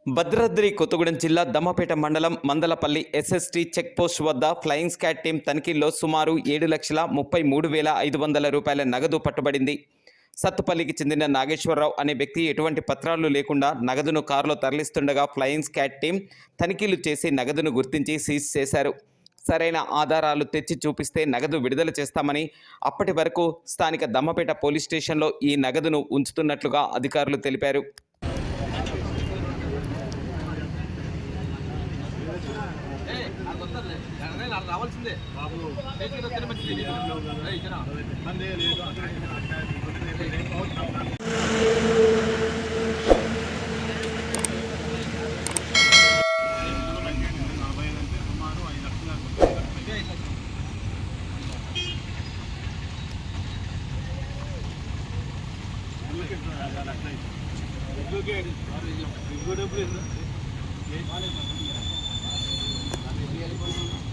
భద్రాద్రి కొత్తగూడెం జిల్లా దమ్మపేట మండలం Mandalapalli SST checkpost వద్ద ఫ్లయింగ్ స్క్వాడ్ టీం తనిఖీల్లో సుమారు 7,33,500 రూపాయల నగదు పట్టుబడింది. సత్తుపల్లికి చెందిన నాగేశ్వరరావు అనే వ్యక్తి ఎటువంటి పత్రాలు లేకుండా నగదును కారులో తరలిస్తుండగా ఫ్లయింగ్ స్క్వాడ్ టీం తనిఖీలు చేసి నగదును గుర్తించి సీజ్ చేశారు. సరైన ఆధారాలు తెచ్చి చూపిస్తే నగదు విడుదల చేస్తామని, అప్పటి వరకు స్థానిక దమ్మపేట పోలీస్ స్టేషన్లో ఈ నగదును ఉంచుతున్నట్లుగా అధికారులు తెలిపారు. రావాల్సిందే బాబు మంచిది. డబ్బులు